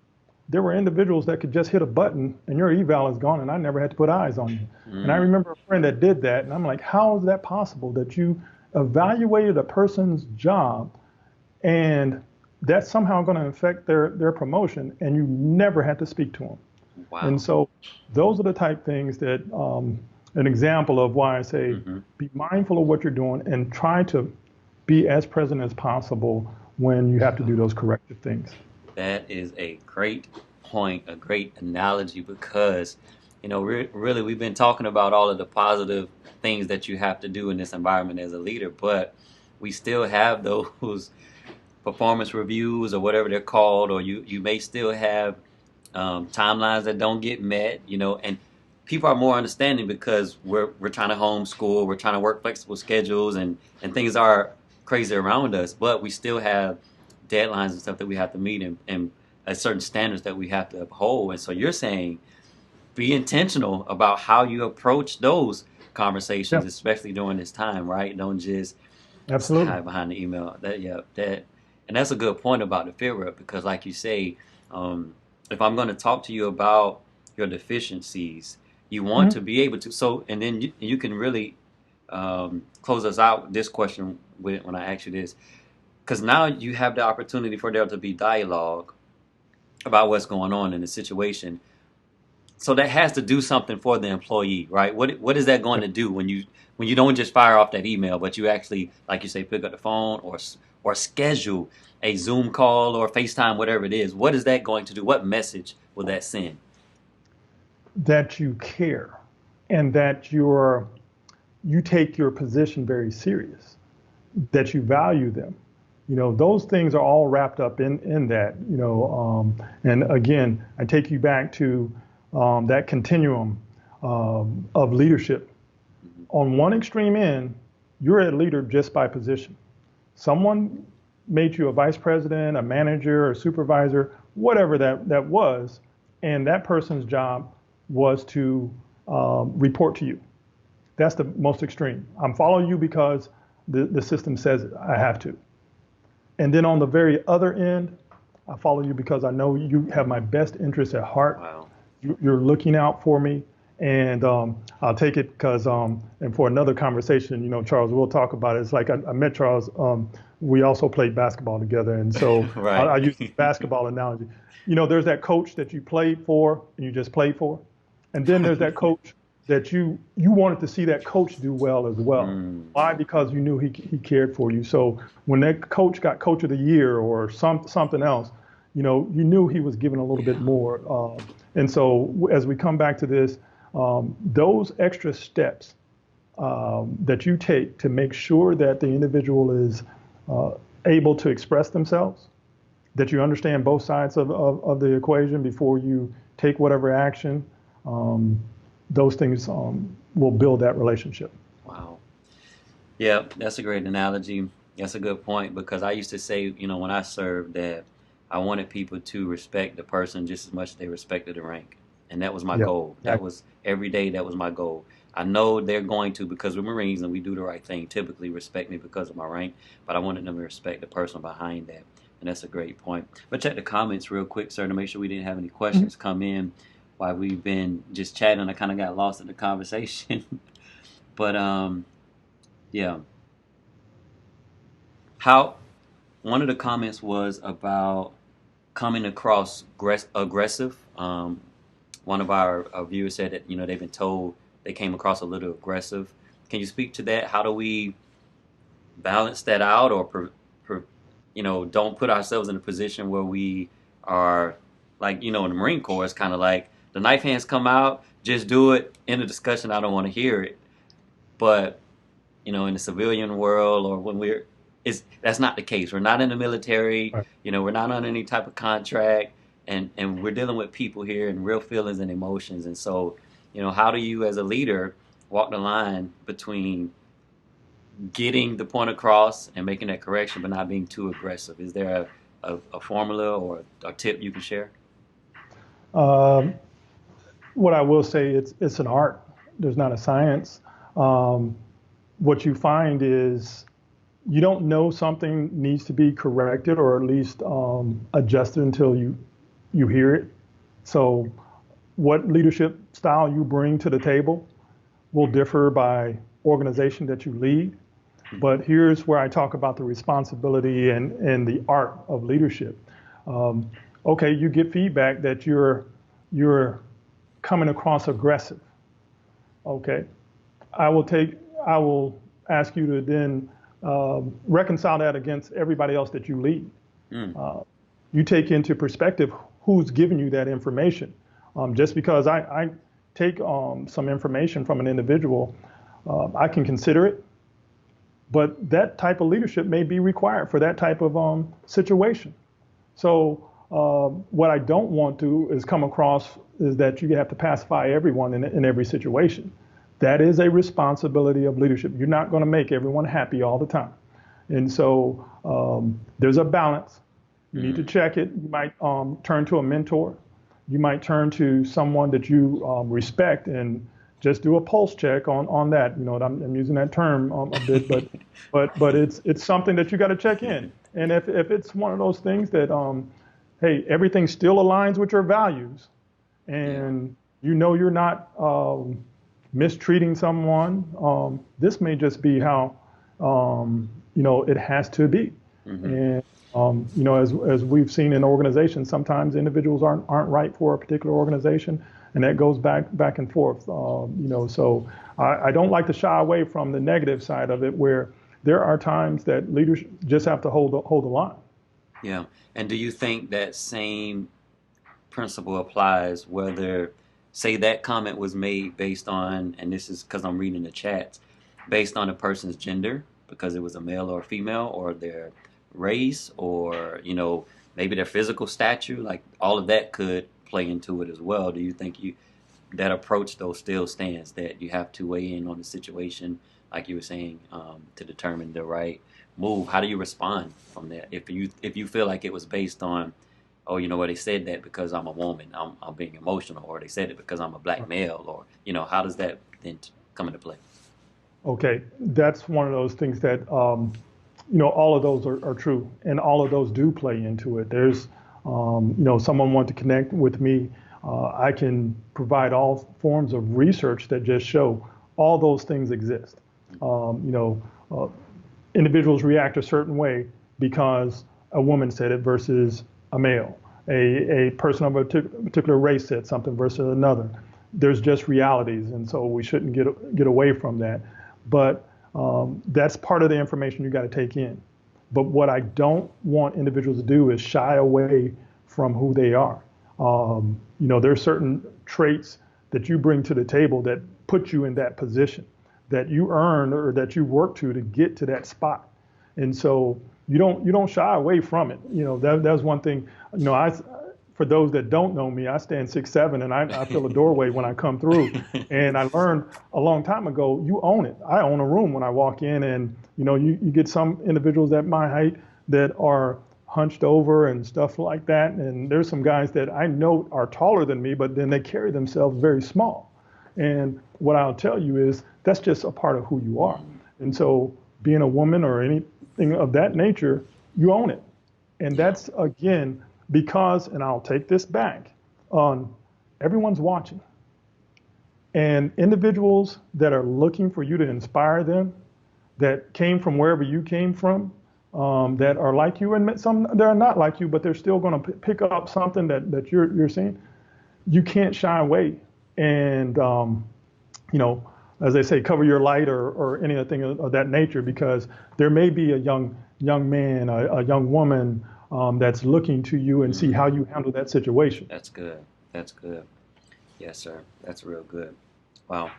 there were individuals that could just hit a button and your eval is gone, and I never had to put eyes on you. And I remember a friend that did that, and I'm like, how is that possible that you evaluated a person's job and that's somehow going to affect their promotion, and you never had to speak to them? Wow. And so those are the type things that an example of why I say be mindful of what you're doing and try to be as present as possible when you have to do those corrective things. That is a great point, a great analogy, because, really we've been talking about all of the positive things that you have to do in this environment as a leader, but we still have those performance reviews or whatever they're called, or you may still have timelines that don't get met, and people are more understanding because we're trying to homeschool, we're trying to work flexible schedules, and things are crazy around us, but we still have deadlines and stuff that we have to meet, and certain standards that we have to uphold. And so you're saying be intentional about how you approach those conversations, Yeah, especially during this time, right? Don't just absolutely. hide behind the email. And that's a good point about the fear rep, because like you say, if I'm going to talk to you about your deficiencies, you want to be able to. So, and then you can really close us out with this question when I ask you this, because now you have the opportunity for there to be dialogue about what's going on in the situation. So that has to do something for the employee, right? What is that going to do when you don't just fire off that email, but you actually, like you say, pick up the phone or schedule a Zoom call or FaceTime, whatever it is? What is that going to do? What message will that send? that you care and that you take your position very serious, that you value them. Those things are all wrapped up in that. And again, I take you back to that continuum of leadership. On one extreme end, you're a leader just by position. Someone made you a vice president, a manager, or supervisor, whatever that was, and that person's job was to report to you. That's the most extreme. I'm following you because the system says I have to. And then on the very other end, I follow you because I know you have my best interest at heart. Wow. You're looking out for me. And I'll take it because, and for another conversation, Charles, we'll talk about it. It's like I met Charles. We also played basketball together. And so Right. I use the basketball analogy. There's that coach that you played for and you just played for. And then there's that coach that you wanted to see that coach do well as well. Why? Because you knew he cared for you. So when that coach got coach of the year or something else, you knew he was giving a little bit more. And so as we come back to this, those extra steps that you take to make sure that the individual is able to express themselves, that you understand both sides of the equation before you take whatever action, those things will build that relationship. Wow. Yeah, that's a great analogy. That's a good point because I used to say, when I served, that I wanted people to respect the person just as much as they respected the rank. And that was my goal. That was every day. That was my goal. I know they're going to, because we're Marines and we do the right thing, typically respect me because of my rank, but I wanted them to respect the person behind that. And that's a great point. But check the comments real quick, sir, to make sure we didn't have any questions come in while we've been just chatting. I kind of got lost in the conversation. But yeah. One of the comments was about coming across aggressive. One of our viewers said that they've been told they came across a little aggressive. Can you speak to that? How do we balance that out, or don't put ourselves in a position where we are like in the Marine Corps, it's kind of like the knife hands come out, just do it. In a discussion, I don't want to hear it. But in the civilian world, or when that's not the case. We're not in the military. Right. We're not on any type of contract. And we're dealing with people here and real feelings and emotions. And so, how do you as a leader walk the line between getting the point across and making that correction, but not being too aggressive? Is there a formula or a tip you can share? What I will say, it's an art. There's not a science. What you find is you don't know something needs to be corrected or at least adjusted until you hear it. So what leadership style you bring to the table will differ by organization that you lead. But here's where I talk about the responsibility and the art of leadership. Okay, you get feedback that you're coming across aggressive. Okay, I will ask you to then reconcile that against everybody else that you lead. You take into perspective who's giving you that information. Just because I take some information from an individual, I can consider it, but that type of leadership may be required for that type of situation. So what I don't want to is come across is that you have to pacify everyone in every situation. That is a responsibility of leadership. You're not going to make everyone happy all the time. And so there's a balance. You need to check it. You might turn to a mentor. You might turn to someone that you respect and just do a pulse check on that. I'm using that term a bit, but it's something that you got to check in. And if it's one of those things that, hey, everything still aligns with your values, and you're not mistreating someone, this may just be how it has to be. And as we've seen in organizations, sometimes individuals aren't right for a particular organization, and that goes back and forth. So I don't like to shy away from the negative side of it, where there are times that leaders just have to hold the line. Yeah. And do you think that same principle applies whether say that comment was made based on, and this is because I'm reading the chats, based on a person's gender, because it was a male or a female, or their race, or maybe their physical stature, like all of that could play into it as well. Do you think that approach though still stands, that you have to weigh in on the situation, like you were saying, to determine the right move? How do you respond from that if you feel like it was based on, oh, you know what, they said that because I'm a woman, I'm being emotional, or they said it because I'm a black male, or how does that then come into play? Okay, that's one of those things that all of those are true, and all of those do play into it. There's someone want to connect with me, I can provide all forms of research that just show all those things exist. Individuals react a certain way because a woman said it versus a male. A person of a particular race said something versus another. There's just realities, and so we shouldn't get away from that. But that's part of the information you got to take in. But what I don't want individuals to do is shy away from who they are. There are certain traits that you bring to the table that put you in that position, that you earn or that you work to get to that spot. And so you don't shy away from it. That's one thing. For those that don't know me, I stand 6'7", and I fill a doorway when I come through. And I learned a long time ago, you own it. I own a room when I walk in, and you get some individuals at my height that are hunched over and stuff like that. And there's some guys that I know are taller than me, but then they carry themselves very small. And what I'll tell you is that's just a part of who you are. And so being a woman or anything of that nature, you own it. And that's, again, because, and I'll take this back, everyone's watching. And individuals that are looking for you to inspire them, that came from wherever you came from, that are like you, and some that are not like you, but they're still going to pick up something that you're seeing. You can't shy away. And, as they say, cover your light or anything of that nature, because there may be a young man, a young woman that's looking to you and see how you handle that situation. That's good. That's good. Yes, sir. That's real good. Wow.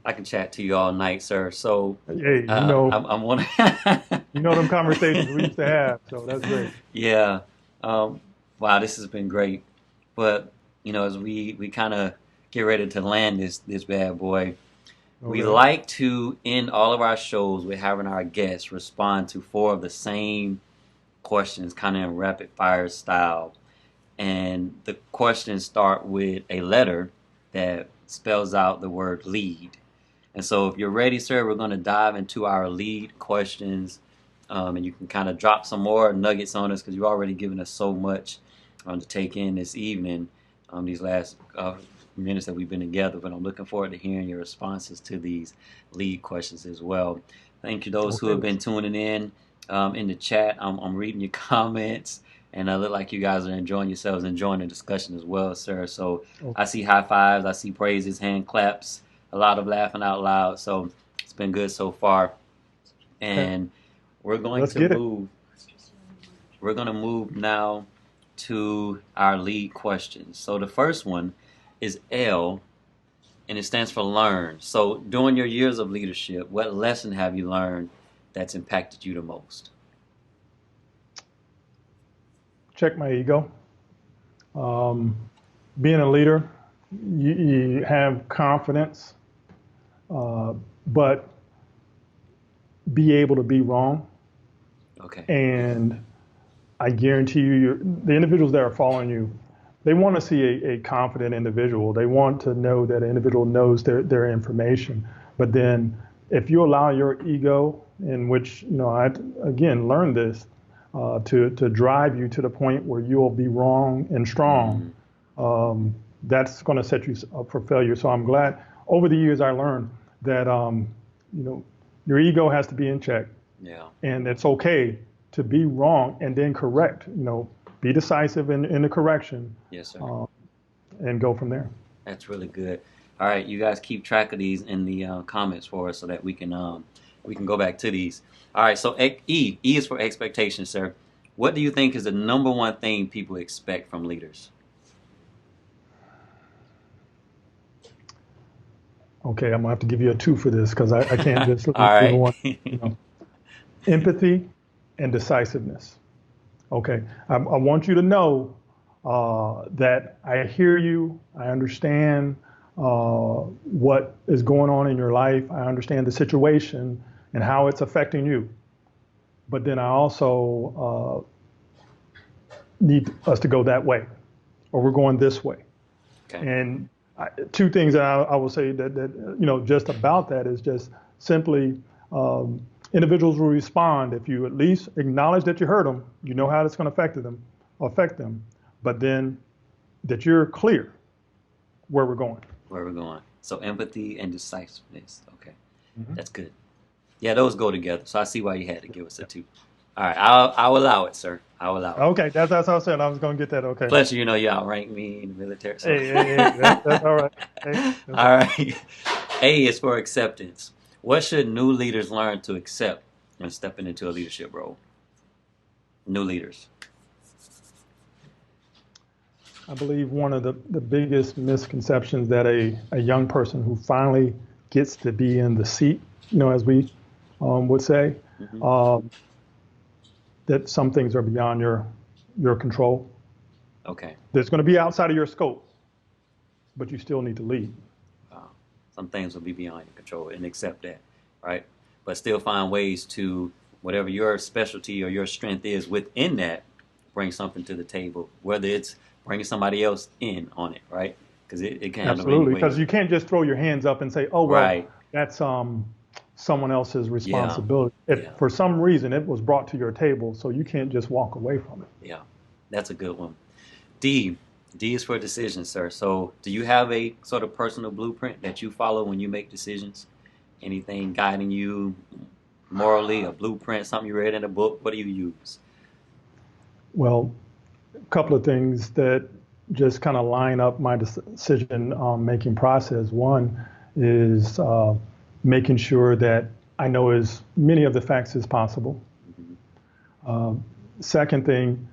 I can chat to you all night, sir. So, Hey, I'm one. Them conversations we used to have. So that's great. Yeah. Wow, this has been great. But as we kind of get ready to land this bad boy, we like to end all of our shows with having our guests respond to 4 of the same questions, kind of in rapid fire style. And the questions start with a letter that spells out the word lead. And so if you're ready, sir, we're going to dive into our lead questions. And you can kind of drop some more nuggets on us, because you've already given us so much to take in this evening, these last minutes that we've been together. But I'm looking forward to hearing your responses to these lead questions as well. Thank you, those who have been tuning in the chat. I'm reading your comments, and I look like you guys are enjoying yourselves, enjoying the discussion as well, sir. So I see high fives, I see praises, hand claps, a lot of laughing out loud. So it's been good so far. And we're going to move. We're going to move now to our lead questions. So the first one is L, and it stands for learn. So during your years of leadership, what lesson have you learned that's impacted you the most? Check my ego. Being a leader, you have confidence, but be able to be wrong. Okay. And I guarantee you, the individuals that are following you, they want to see a confident individual. They want to know that an individual knows their information. But then if you allow your ego, in which, I, again, learned this, to drive you to the point where you'll be wrong and strong, that's going to set you up for failure. So I'm glad over the years I learned that, your ego has to be in check. Yeah. And it's okay to be wrong and then correct, be decisive in the correction. Yes, sir. And go from there. That's really good. All right, you guys keep track of these in the comments for us so that we can go back to these. All right, so E is for expectation, sir. What do you think is the number one thing people expect from leaders? Okay, I'm gonna have to give you a 2 for this because I can't just All leave right. one. You know, empathy and decisiveness. Okay, I want you to know that I hear you. I understand what is going on in your life. I understand the situation and how it's affecting you. But then I also need us to go that way, or we're going this way. Okay. And 2 things that I will say that just about that is just simply individuals will respond if you at least acknowledge that you heard them, you know how it's going to affect them, but then that you're clear where we're going. Where we're going. So empathy and decisiveness. Okay. Mm-hmm. That's good. Yeah, those go together. So I see why you had to give us a 2. All right. I'll allow it, sir. I'll allow it. Okay, that's how I said I was going to get that. Okay. Plus, you outrank me in the military. So. Hey, that's all right. Hey, that's All all right. right. A is for acceptance. What should new leaders learn to accept when stepping into a leadership role? New leaders. I believe one of the biggest misconceptions that a young person who finally gets to be in the seat, as we would say, Mm-hmm. That some things are beyond your control. Okay. There's going to be outside of your scope, but you still need to lead. Some things will be beyond your control, and accept that, right? But still find ways to, whatever your specialty or your strength is within that, bring something to the table, whether it's bringing somebody else in on it, right? Because it can handle Absolutely, anyway. because you can't just throw your hands up and say, "Oh well, Right. that's someone else's Yeah. responsibility." If Yeah. for some reason it was brought to your table, so you can't just walk away from it. Yeah. That's a good one. D. D is for decision, sir. So do you have a sort of personal blueprint that you follow when you make decisions? Anything guiding you morally, a blueprint, something you read in a book? What do you use? Well, a couple of things that just kind of line up my decision making process. One is making sure that I know as many of the facts as possible. Second thing,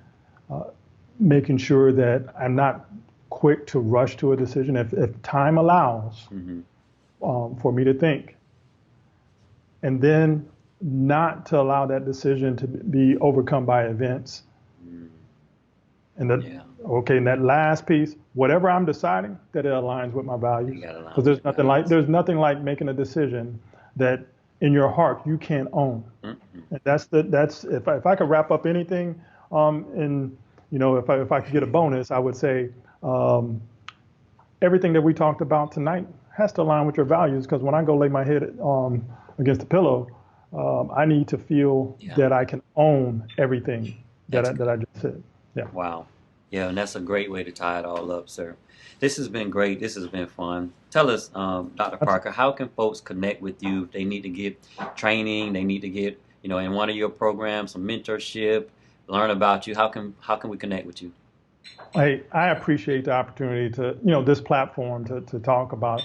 making sure that I'm not quick to rush to a decision. If time allows Mm-hmm. for me to think, and then not to allow that decision to be overcome by events. And in that last piece, whatever I'm deciding, that it aligns with my values. Because there's nothing like making a decision that in your heart you can't own. Mm-hmm. And that's if I could wrap up anything if I could get a bonus, I would say everything that we talked about tonight has to align with your values. Because when I go lay my head against the pillow, I need to feel that I can own everything that I just said. Yeah. Wow. Yeah, and that's a great way to tie it all up, sir. This has been great. This has been fun. Tell us, Dr. Parker, how can folks connect with you if they need to get training, they need to get, in one of your programs, some mentorship, learn about you? How can we connect with you? I appreciate the opportunity to, this platform to talk about.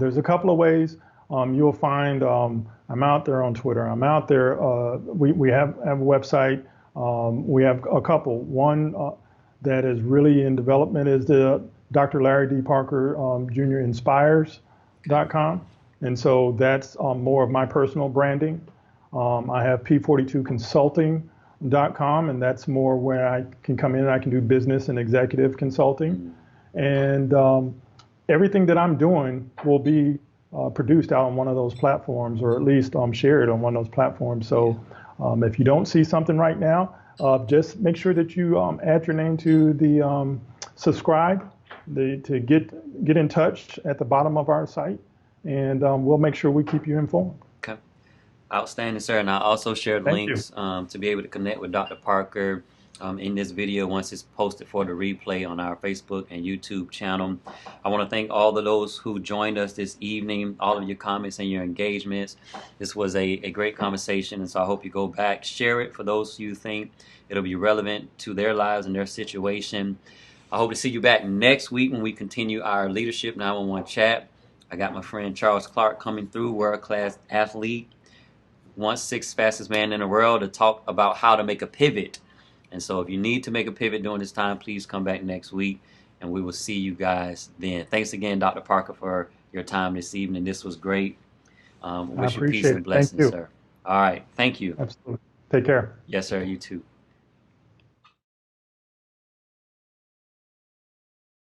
There's a couple of ways. You'll find I'm out there on Twitter. I'm out there. We have a website. We have a couple. One that is really in development is the Dr. Larry D. Parker Jr. Inspires.com. And so that's more of my personal branding. I have P42consulting.com, and that's more where I can come in and I can do business and executive consulting. And everything that I'm doing will be produced out on one of those platforms, or at least shared on one of those platforms. So if you don't see something right now, just make sure that you add your name to the subscribe, to get in touch at the bottom of our site, and we'll make sure we keep you informed. Okay. Outstanding, sir. And I'll also share links to be able to connect with Dr. Parker in this video once it's posted for the replay on our Facebook and YouTube channel. I want to thank all of those who joined us this evening, all of your comments and your engagements. This was a great conversation, and so I hope you go back, share it for those you think it'll be relevant to their lives and their situation. I hope to see you back next week when we continue our Leadership 911 chat. I got my friend Charles Clark coming through, world-class athlete, once 6th fastest man in the world, to talk about how to make a pivot. And so if you need to make a pivot during this time, please come back next week, and we will see you guys then. Thanks again, Dr. Parker, for your time this evening. This was great. I Wish you peace appreciate and it. Thank blessings, you. sir. All right. Thank you. Absolutely. Take care. Yes, sir. You too.